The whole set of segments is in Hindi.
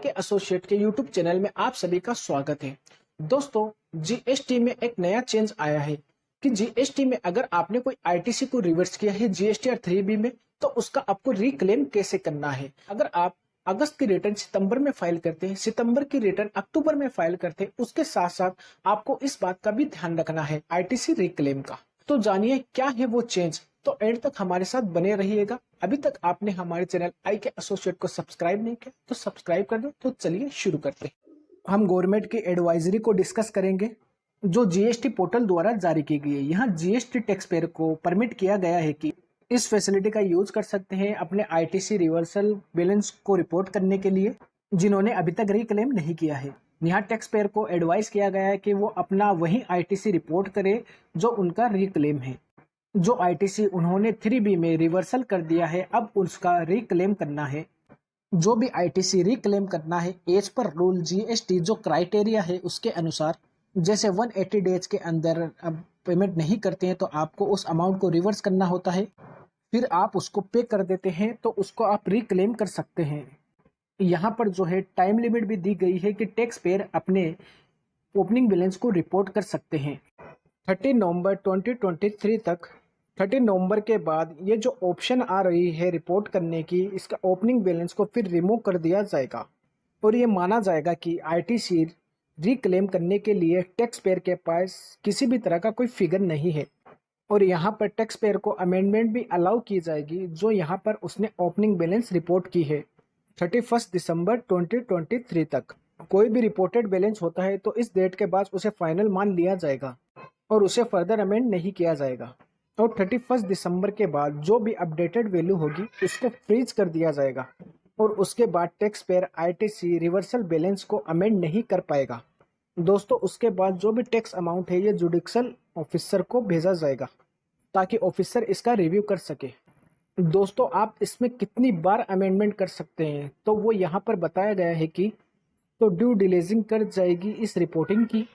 के एसोसिएट के यूट्यूब चैनल में आप सभी का स्वागत है। दोस्तों, जीएसटी में एक नया चेंज आया है कि जीएसटी में अगर आपने कोई आईटीसी को रिवर्स किया है जीएसटीआर 3B में, तो उसका आपको रिक्लेम कैसे करना है। अगर आप अगस्त की रिटर्न सितंबर में फाइल करते हैं, सितंबर की रिटर्न अक्टूबर में फाइल करते हैं, उसके साथ साथ आपको इस बात का भी ध्यान रखना है आईटीसी रिक्लेम का। तो जानिए क्या है वो चेंज, तो एंड तक हमारे साथ बने रहिएगा। अभी तक आपने हमारे चैनल आई के एसोसिएट को सब्सक्राइब नहीं किया तो सब्सक्राइब कर दो। तो चलिए शुरू करते हैं। हम गवर्नमेंट की एडवाइजरी को डिस्कस करेंगे जो जीएसटी पोर्टल द्वारा जारी की गई है। यहाँ जीएसटी टैक्स पेयर को परमिट किया गया है कि इस फैसिलिटी का यूज कर सकते हैं अपने आईटीसी रिवर्सल बैलेंस को रिपोर्ट करने के लिए जिन्होंने अभी तक रिक्लेम नहीं किया है। यहाँ टैक्स पेयर को एडवाइस किया गया है कि वो अपना वही आईटीसी रिपोर्ट करे जो उनका रिक्लेम है। जो आईटीसी उन्होंने 3B में रिवर्सल कर दिया है, अब उसका रिक्लेम करना है। जो भी आईटीसी रिक्लेम करना है एज पर रूल जीएसटी जो क्राइटेरिया है उसके अनुसार, जैसे 180 डेज के अंदर अब पेमेंट नहीं करते हैं तो आपको उस अमाउंट को रिवर्स करना होता है, फिर आप उसको पे कर देते हैं तो उसको आप रिक्लेम कर सकते हैं। यहाँ पर जो है टाइम लिमिट भी दी गई है कि टैक्स पेयर अपने ओपनिंग बैलेंस को रिपोर्ट कर सकते हैं 30 नवंबर 2023 तक। 30 नवंबर के बाद ये जो ऑप्शन आ रही है रिपोर्ट करने की, इसका ओपनिंग बैलेंस को फिर रिमूव कर दिया जाएगा और ये माना जाएगा कि आईटीसी रिक्लेम करने के लिए टैक्स पेयर के पास किसी भी तरह का कोई फिगर नहीं है। और यहाँ पर टैक्स पेयर को अमेंडमेंट भी अलाउ की जाएगी जो यहाँ पर उसने ओपनिंग बैलेंस रिपोर्ट की है 31 दिसंबर 2023 तक। कोई भी रिपोर्टेड बैलेंस होता है तो इस डेट के बाद उसे फाइनल मान लिया जाएगा और उसे फर्दर अमेंड नहीं किया जाएगा। और 31 दिसंबर के बाद जो भी अपडेटेड वैल्यू होगी उसको फ्रीज कर दिया जाएगा और उसके बाद tax payer ITC reversal balance को अमेंड नहीं कर पाएगा। दोस्तों, उसके बाद जो भी टैक्स अमाउंट है ये जुडिशियल ऑफिसर को भेजा जाएगा ताकि ऑफिसर इसका रिव्यू कर सके। दोस्तों, आप इसमें कितनी बार अमेंडमेंट कर सकते हैं तो वो यहाँ पर बताया गया है कि तो ड्यू डिलीजिंग कर जाएगी इस रिपोर्टिंग की।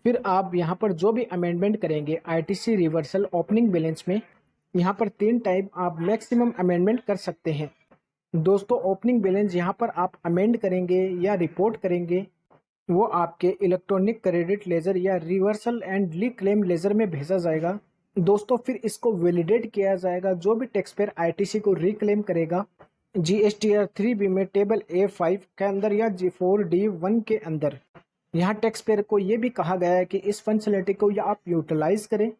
फिर आप यहाँ पर जो भी अमेंडमेंट करेंगे आईटीसी रिवर्सल ओपनिंग बैलेंस में, यहाँ पर 3 टाइप आप मैक्सिमम अमेंडमेंट कर सकते हैं। दोस्तों, ओपनिंग बैलेंस यहाँ पर आप अमेंड करेंगे या रिपोर्ट करेंगे वो आपके इलेक्ट्रॉनिक क्रेडिट लेजर या रिवर्सल एंड रिक्लेम लेजर में भेजा जाएगा। दोस्तों, फिर इसको वैलिडेट किया जाएगा। जो भी टैक्स पेयर आईटीसी को रिक्लेम करेगा जीएसटीआर 3B में टेबल A5 के अंदर या G4D1 के अंदर, यहाँ टैक्स पेयर को ये भी कहा गया है कि इस फंक्शनलिटी को या आप यूटिलाइज करें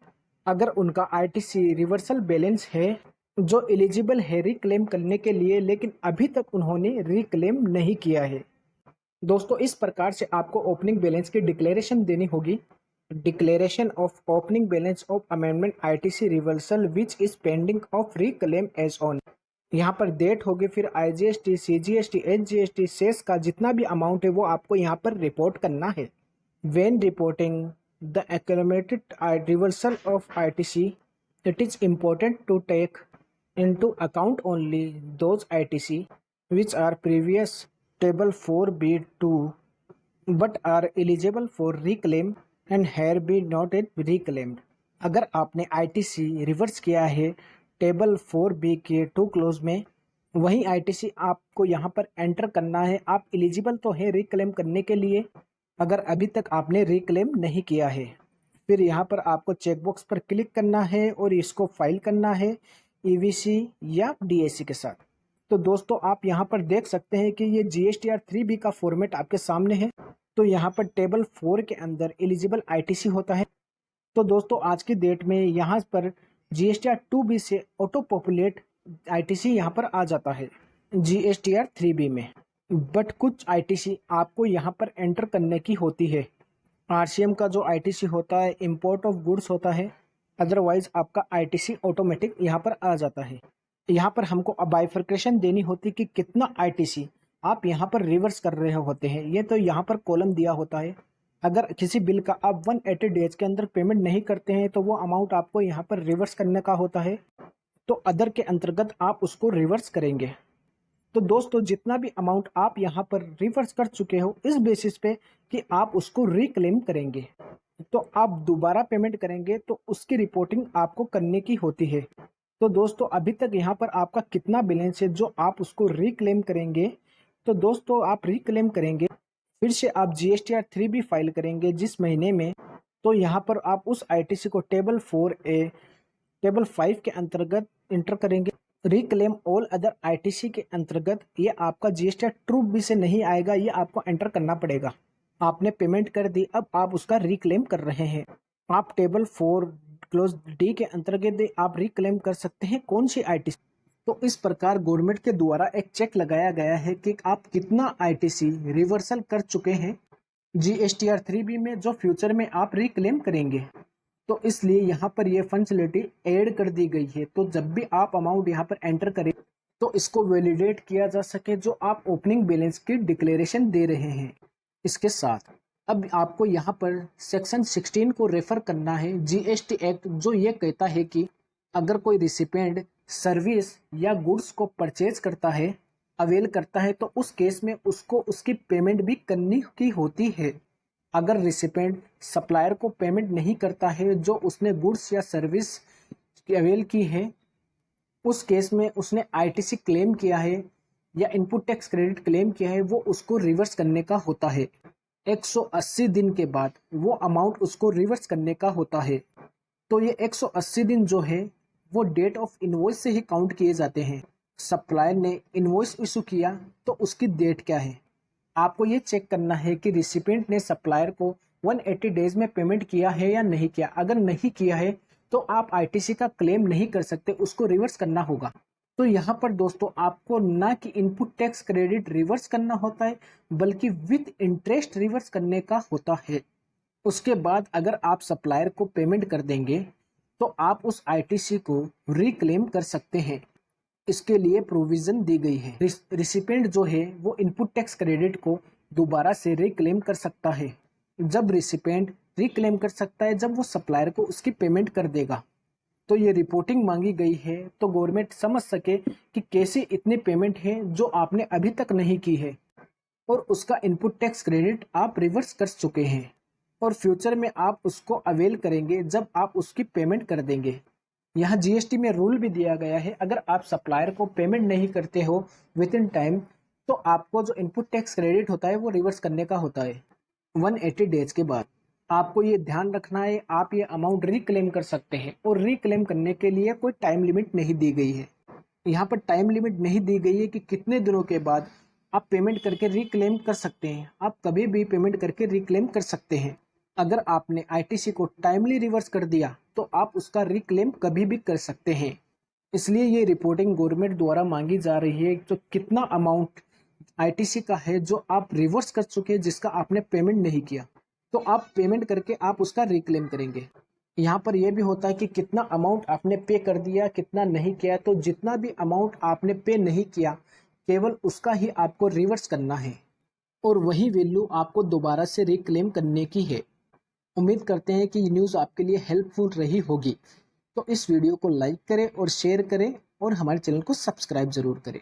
अगर उनका आईटीसी रिवर्सल बैलेंस है जो एलिजिबल है रिक्लेम करने के लिए, लेकिन अभी तक उन्होंने रिक्लेम नहीं किया है। दोस्तों, इस प्रकार से आपको ओपनिंग बैलेंस की डिक्लेरेशन देनी होगी। Declaration of opening balance of amendment ITC reversal which is pending of reclaim as on. यहाँ पर डेट होगी, फिर आईजीएसटी, सीजीएसटी, एचजीएसटी, सेस का जितना भी अमाउंट है वो आपको यहाँ पर रिपोर्ट करना है। When reporting the accumulated reversal of ITC, it is important to take into account only those ITC which are previous table 4B2 but are eligible for reclaim and here be not yet reclaimed। अगर आपने आईटीसी रिवर्स किया है टेबल 4B के 2 क्लोज में, वही आईटीसी आपको यहाँ पर एंटर करना है। आप एलिजिबल तो है रिक्लेम करने के लिए अगर अभी तक आपने रिक्लेम नहीं किया है। फिर यहाँ पर आपको चेकबॉक्स पर क्लिक करना है और इसको फाइल करना है ईवीसी या डीएसी के साथ। तो दोस्तों, आप यहाँ पर देख सकते हैं कि ये जीएसटीआर 3B का फॉर्मेट आपके सामने है। तो यहाँ पर टेबल 4 के अंदर एलिजिबल आईटीसी होता है। तो दोस्तों, आज की डेट में यहाँ पर जीएसटीआर 2B से ऑटो पॉपुलेट आईटीसी यहाँ पर आ जाता है जीएसटीआर 3B में, बट कुछ आईटीसी आपको यहाँ पर एंटर करने की होती है। आरसीएम का जो आईटीसी होता है इंपोर्ट ऑफ गुड्स होता है, अदरवाइज आपका आईटीसी ऑटोमेटिक यहाँ पर आ जाता है। यहाँ पर हमको बाइफर्केशन देनी होती कि कितना आईटीसी आप यहाँ पर रिवर्स कर रहे होते हैं। ये तो यहाँ पर कॉलम दिया होता है। अगर किसी बिल का आप 180 डेज के अंदर पेमेंट नहीं करते हैं तो वो अमाउंट आपको यहाँ पर रिवर्स करने का होता है, तो अदर के अंतर्गत आप उसको रिवर्स करेंगे। तो दोस्तों, जितना भी अमाउंट आप यहाँ पर रिवर्स कर चुके हो इस बेसिस पे कि आप उसको रिक्लेम करेंगे, तो आप दोबारा पेमेंट करेंगे तो उसकी रिपोर्टिंग आपको करने की होती है। तो दोस्तों, अभी तक यहाँ पर आपका कितना बैलेंस है जो आप उसको रिक्लेम करेंगे तो दोस्तों आप रिक्लेम करेंगे, फिर से आप GSTR 3B फाइल करेंगे जिस महीने में, तो यहाँ पर आप उस ITC को टेबल 4A टेबल 5 के अंतर्गत इंटर करेंगे। रिक्लेम ऑल अदर ITC के अंतर्गत ये आपका GSTR ट्रू बी से नहीं आएगा, ये आपको एंटर करना पड़ेगा। आपने पेमेंट कर दी, अब आप उसका रिक्लेम कर रहे हैं। आप टेबल 4 क्लोज डी के अंतर्गत आप रिक्लेम कर सकते हैं कौन सी ITC। तो इस प्रकार गवर्नमेंट के द्वारा एक चेक लगाया गया है कि आप कितना ITC रिवर्सल कर चुके हैं GSTR 3B में, जो फ्यूचर में आप रिक्लेम करेंगे। तो इसलिए यहाँ पर ये फंक्शनलिटी ऐड कर दी गई है। तो जब भी आप अमाउंट यहाँ पर एंटर करें तो इसको वैलिडेट किया जा सके जो आप ओपनिंग बैलेंस की डिक्लेरेशन दे रहे हैं। इसके साथ अब आपको यहाँ पर सेक्शन 16 को रेफर करना है GST एक्ट, जो ये कहता है कि अगर कोई रिसिपेंट सर्विस या गुड्स को परचेज करता है, अवेल करता है, तो उस केस में उसको उसकी पेमेंट भी करनी की होती है। अगर रिसिपेंट सप्लायर को पेमेंट नहीं करता है जो उसने गुड्स या सर्विस अवेल की है, उस केस में उसने ITC क्लेम किया है या इनपुट टैक्स क्रेडिट क्लेम किया है, वो उसको रिवर्स करने का होता है। 180 दिन के बाद वो अमाउंट उसको रिवर्स करने का होता है। तो ये 180 दिन जो है वो डेट ऑफ इनवॉइस से ही काउंट किए जाते हैं। सप्लायर ने इनवॉइस इशू किया तो उसकी डेट क्या है। आपको ये चेक करना है कि रिसिपेंट ने सप्लायर को 180 डेज में पेमेंट किया है या नहीं किया। अगर नहीं किया है तो आप ITC का क्लेम नहीं कर सकते, उसको रिवर्स करना होगा। तो यहाँ पर दोस्तों आपको ना कि इनपुट टैक्स क्रेडिट रिवर्स करना होता है, बल्कि विद इंटरेस्ट रिवर्स करने का होता है। उसके बाद अगर आप सप्लायर को पेमेंट कर देंगे तो आप उस ITC को रिक्लेम कर सकते हैं। इसके लिए प्रोविजन दी गई है। रिसिपेंट जो है वो इनपुट टैक्स क्रेडिट को दोबारा से रिक्लेम कर सकता है। जब रिसिपेंट रिक्लेम कर सकता है जब वो सप्लायर को उसकी पेमेंट कर देगा। तो ये रिपोर्टिंग मांगी गई है तो गवर्नमेंट समझ सके कि कैसे इतनी पेमेंट है जो आपने अभी तक नहीं की है और उसका इनपुट टैक्स क्रेडिट आप रिवर्स कर चुके हैं और फ्यूचर में आप उसको अवेल करेंगे जब आप उसकी पेमेंट कर देंगे। यहाँ GST में रूल भी दिया गया है, अगर आप सप्लायर को पेमेंट नहीं करते हो विद इन टाइम तो आपको जो इनपुट टैक्स क्रेडिट होता है वो रिवर्स करने का होता है 180 डेज के बाद। आपको ये ध्यान रखना है, आप ये अमाउंट रिक्लेम कर सकते हैं और रिक्लेम करने के लिए कोई टाइम लिमिट नहीं दी गई है। यहाँ पर टाइम लिमिट नहीं दी गई है कि कितने दिनों के बाद आप पेमेंट करके रिक्लेम कर सकते हैं। आप कभी भी पेमेंट करके रिक्लेम कर सकते हैं। अगर आपने ITC को टाइमली रिवर्स कर दिया तो आप उसका रिक्लेम कभी भी कर सकते हैं। इसलिए ये रिपोर्टिंग गवर्नमेंट द्वारा मांगी जा रही है जो कितना अमाउंट ITC का है जो आप रिवर्स कर चुके हैं, जिसका आपने पेमेंट नहीं किया, तो आप पेमेंट करके आप उसका रिक्लेम करेंगे। यहाँ पर यह भी होता है कि कितना अमाउंट आपने पे कर दिया, कितना नहीं किया। तो जितना भी अमाउंट आपने पे नहीं किया केवल उसका ही आपको रिवर्स करना है और वही वैल्यू आपको दोबारा से रिक्लेम करने की है। उम्मीद करते हैं कि ये न्यूज़ आपके लिए हेल्पफुल रही होगी। तो इस वीडियो को लाइक करें और शेयर करें और हमारे चैनल को सब्सक्राइब जरूर करें।